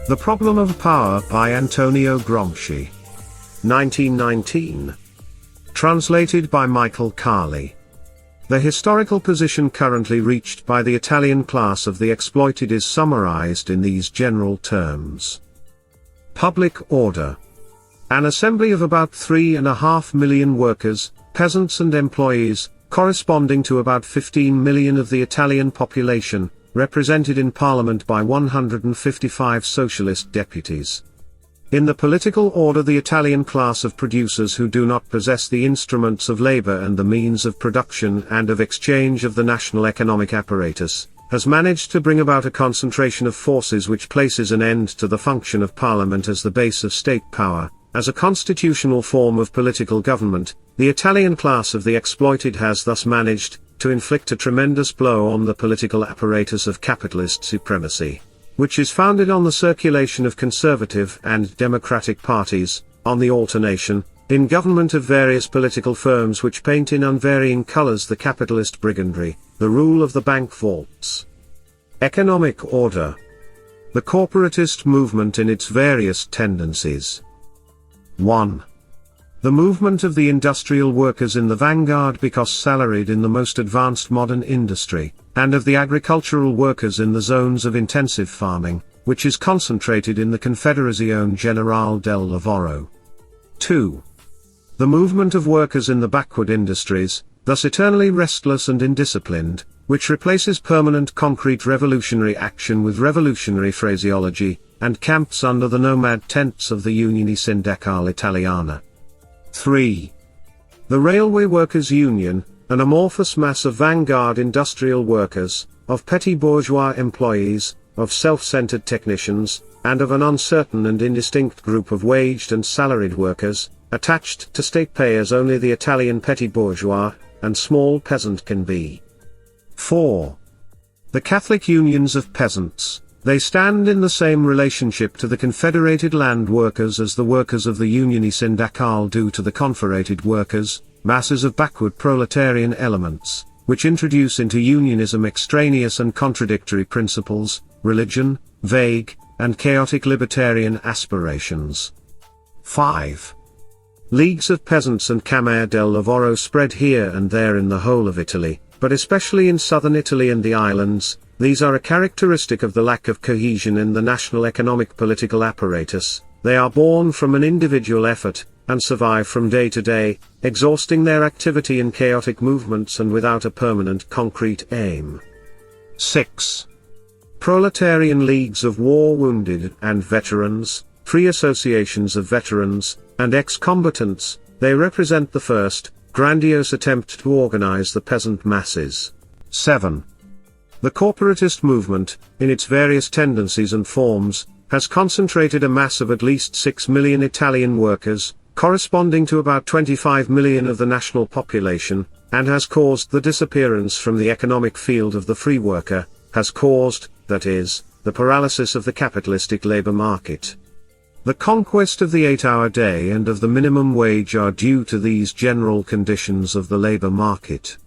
The Problem of Power by Antonio Gramsci. 1919. Translated by Michael Carley. The historical position currently reached by the Italian class of the exploited is summarized in these general terms. Public order. An assembly of about 3.5 million workers, peasants and employees, corresponding to about 15 million of the Italian population, represented in Parliament by 155 socialist deputies. In the political order, the Italian class of producers who do not possess the instruments of labor and the means of production and of exchange of the national economic apparatus, has managed to bring about a concentration of forces which places an end to the function of Parliament as the base of state power. As a constitutional form of political government, the Italian class of the exploited has thus managed to inflict a tremendous blow on the political apparatus of capitalist supremacy, which is founded on the circulation of conservative and democratic parties, on the alternation, in government of various political firms which paint in unvarying colors the capitalist brigandry, the rule of the bank vaults. Economic order. The corporatist movement in its various tendencies. 1. The movement of the industrial workers in the vanguard because salaried in the most advanced modern industry, and of the agricultural workers in the zones of intensive farming, which is concentrated in the Confederazione Generale del Lavoro. 2. The movement of workers in the backward industries, thus eternally restless and indisciplined, which replaces permanent concrete revolutionary action with revolutionary phraseology, and camps under the nomad tents of the Unione Sindacale Italiana. 3. The Railway Workers' Union, an amorphous mass of vanguard industrial workers, of petty bourgeois employees, of self-centered technicians, and of an uncertain and indistinct group of waged and salaried workers, attached to state pay as only the Italian petty bourgeois and small peasant can be. 4. The Catholic unions of peasants. They stand in the same relationship to the confederated land workers as the workers of the Unione Sindacale do to the confederated workers, masses of backward proletarian elements, which introduce into unionism extraneous and contradictory principles, religion, vague, and chaotic libertarian aspirations. 5. Leagues of peasants and Camere del Lavoro spread here and there in the whole of Italy, but especially in southern Italy and the islands. These are a characteristic of the lack of cohesion in the national economic political apparatus. They are born from an individual effort, and survive from day to day, exhausting their activity in chaotic movements and without a permanent concrete aim. 6. Proletarian leagues of war-wounded and veterans, free associations of veterans, and ex-combatants, they represent the first, grandiose attempt to organize the peasant masses. 7. The corporatist movement, in its various tendencies and forms, has concentrated a mass of at least 6 million Italian workers, corresponding to about 25 million of the national population, and has caused the disappearance from the economic field of the free worker, has caused, that is, the paralysis of the capitalistic labor market. The conquest of the 8-hour day and of the minimum wage are due to these general conditions of the labor market.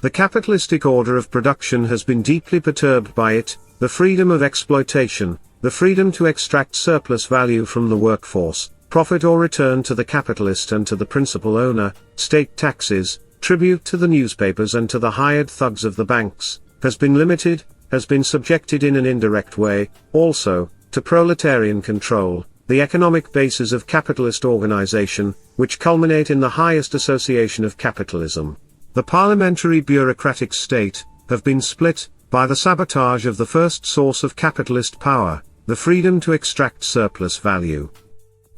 The capitalistic order of production has been deeply perturbed by it, the freedom of exploitation, the freedom to extract surplus value from the workforce, profit or return to the capitalist and to the principal owner, state taxes, tribute to the newspapers and to the hired thugs of the banks, has been limited, has been subjected in an indirect way, also, to proletarian control, the economic bases of capitalist organization, which culminate in the highest association of capitalism. The parliamentary bureaucratic state, have been split, by the sabotage of the first source of capitalist power, the freedom to extract surplus value.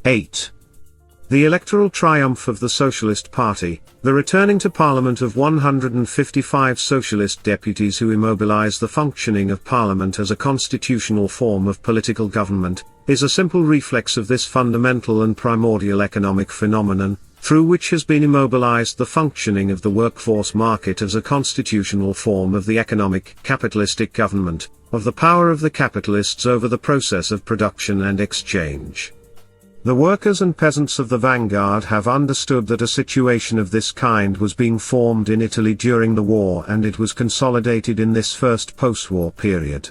8. The electoral triumph of the Socialist Party, the returning to Parliament of 155 socialist deputies who immobilize the functioning of Parliament as a constitutional form of political government, is a simple reflex of this fundamental and primordial economic phenomenon, through which has been immobilized the functioning of the workforce market as a constitutional form of the economic capitalistic government, of the power of the capitalists over the process of production and exchange. The workers and peasants of the vanguard have understood that a situation of this kind was being formed in Italy during the war, and it was consolidated in this first post-war period.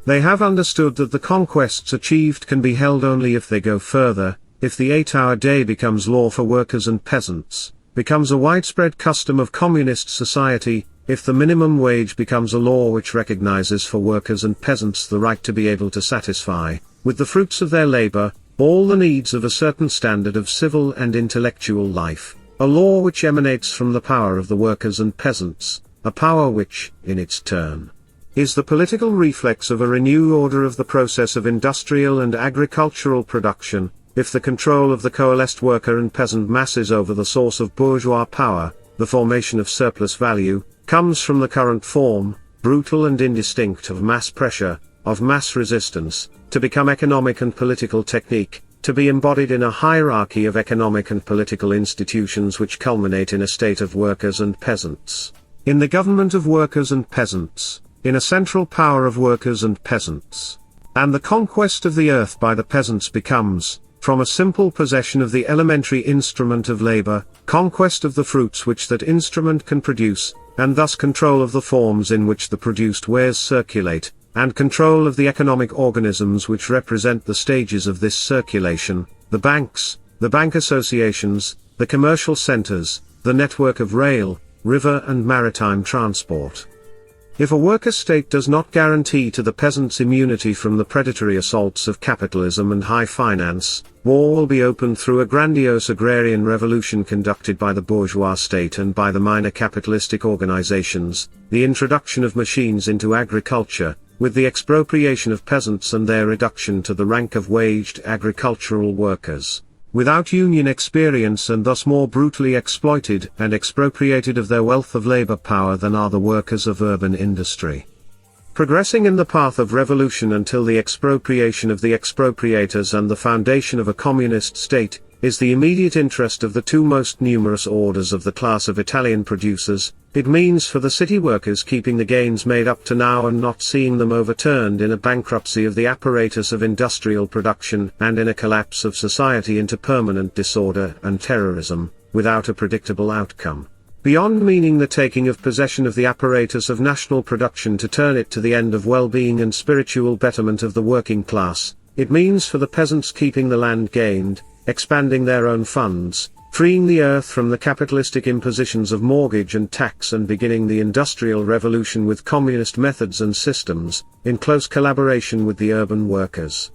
They have understood that the conquests achieved can be held only if they go further, if the 8-hour day becomes law for workers and peasants, becomes a widespread custom of communist society, if the minimum wage becomes a law which recognizes for workers and peasants the right to be able to satisfy, with the fruits of their labor, all the needs of a certain standard of civil and intellectual life, a law which emanates from the power of the workers and peasants, a power which, in its turn, is the political reflex of a renewed order of the process of industrial and agricultural production, if the control of the coalesced worker and peasant masses over the source of bourgeois power, the formation of surplus value, comes from the current form, brutal and indistinct, of mass pressure, of mass resistance, to become economic and political technique, to be embodied in a hierarchy of economic and political institutions which culminate in a state of workers and peasants, in the government of workers and peasants, in a central power of workers and peasants. And the conquest of the earth by the peasants becomes, from a simple possession of the elementary instrument of labor, conquest of the fruits which that instrument can produce, and thus control of the forms in which the produced wares circulate, and control of the economic organisms which represent the stages of this circulation, the banks, the bank associations, the commercial centers, the network of rail, river and maritime transport. If a worker state does not guarantee to the peasants immunity from the predatory assaults of capitalism and high finance, war will be opened through a grandiose agrarian revolution conducted by the bourgeois state and by the minor capitalistic organizations, the introduction of machines into agriculture, with the expropriation of peasants and their reduction to the rank of waged agricultural workers, without union experience and thus more brutally exploited and expropriated of their wealth of labor power than are the workers of urban industry. Progressing in the path of revolution until the expropriation of the expropriators and the foundation of a communist state, is the immediate interest of the two most numerous orders of the class of Italian producers. It means for the city workers keeping the gains made up to now and not seeing them overturned in a bankruptcy of the apparatus of industrial production and in a collapse of society into permanent disorder and terrorism, without a predictable outcome. Beyond meaning the taking of possession of the apparatus of national production to turn it to the end of well-being and spiritual betterment of the working class, it means for the peasants keeping the land gained, expanding their own funds, freeing the earth from the capitalistic impositions of mortgage and tax and beginning the industrial revolution with communist methods and systems, in close collaboration with the urban workers.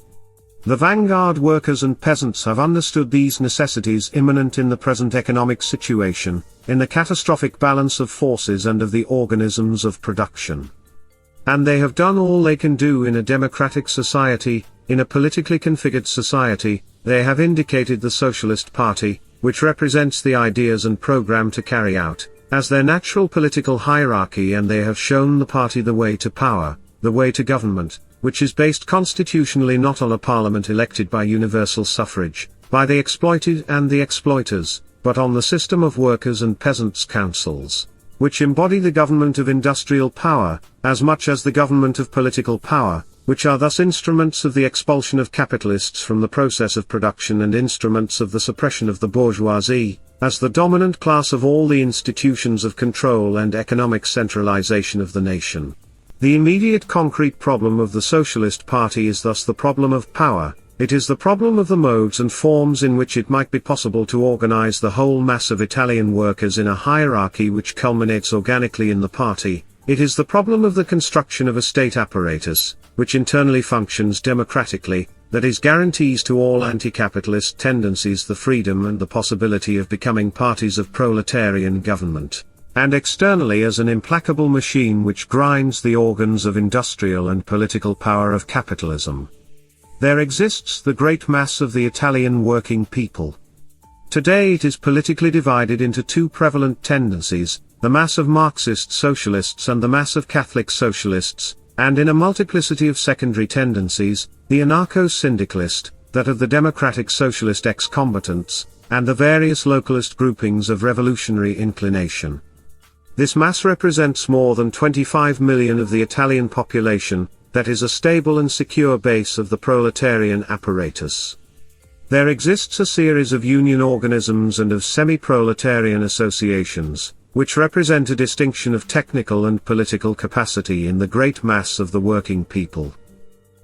The vanguard workers and peasants have understood these necessities immanent in the present economic situation, in the catastrophic balance of forces and of the organisms of production. And they have done all they can do in a democratic society, in a politically configured society. They have indicated the Socialist Party, which represents the ideas and program to carry out, as their natural political hierarchy, and they have shown the party the way to power, the way to government, which is based constitutionally not on a parliament elected by universal suffrage, by the exploited and the exploiters, but on the system of workers' and peasants' councils, which embody the government of industrial power, as much as the government of political power, which are thus instruments of the expulsion of capitalists from the process of production and instruments of the suppression of the bourgeoisie, as the dominant class of all the institutions of control and economic centralization of the nation. The immediate concrete problem of the Socialist Party is thus the problem of power. It is the problem of the modes and forms in which it might be possible to organize the whole mass of Italian workers in a hierarchy which culminates organically in the party. It is the problem of the construction of a state apparatus, which internally functions democratically, that is guarantees to all anti-capitalist tendencies the freedom and the possibility of becoming parties of proletarian government, and externally as an implacable machine which grinds the organs of industrial and political power of capitalism. There exists the great mass of the Italian working people. Today it is politically divided into two prevalent tendencies, the mass of Marxist socialists and the mass of Catholic socialists, and in a multiplicity of secondary tendencies, the anarcho-syndicalist, that of the democratic socialist ex-combatants, and the various localist groupings of revolutionary inclination. This mass represents more than 25 million of the Italian population, that is a stable and secure base of the proletarian apparatus. There exists a series of union organisms and of semi-proletarian associations, which represent a distinction of technical and political capacity in the great mass of the working people.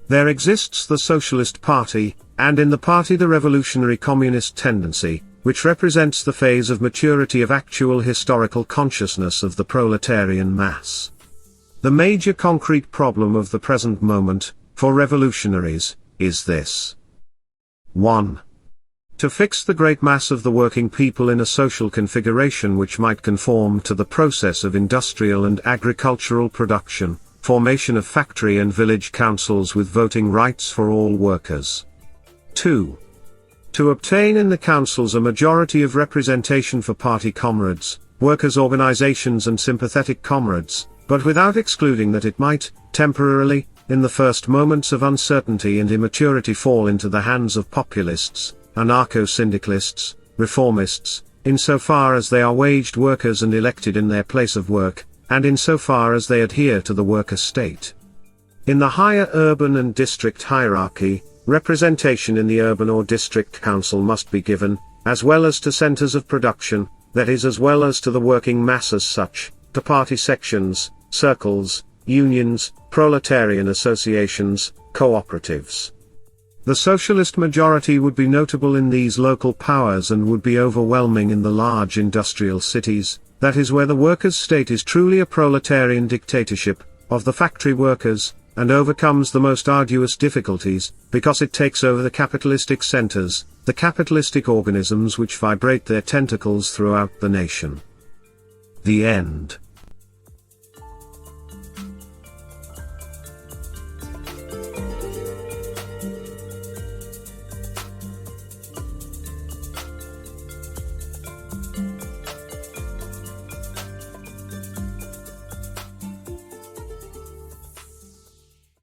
There exists the Socialist Party, and in the party the revolutionary communist tendency, which represents the phase of maturity of actual historical consciousness of the proletarian mass. The major concrete problem of the present moment, for revolutionaries, is this. 1. To fix the great mass of the working people in a social configuration which might conform to the process of industrial and agricultural production, formation of factory and village councils with voting rights for all workers. 2. To obtain in the councils a majority of representation for party comrades, workers' organizations and sympathetic comrades, but without excluding that it might, temporarily, in the first moments of uncertainty and immaturity fall into the hands of populists, anarcho-syndicalists, reformists, insofar as they are waged workers and elected in their place of work, and insofar as they adhere to the worker state. In the higher urban and district hierarchy, representation in the urban or district council must be given, as well as to centers of production, that is as well as to the working mass as such, to party sections, circles, unions, proletarian associations, cooperatives. The socialist majority would be notable in these local powers and would be overwhelming in the large industrial cities, that is where the workers' state is truly a proletarian dictatorship, of the factory workers, and overcomes the most arduous difficulties, because it takes over the capitalistic centers, the capitalistic organisms which vibrate their tentacles throughout the nation. The end.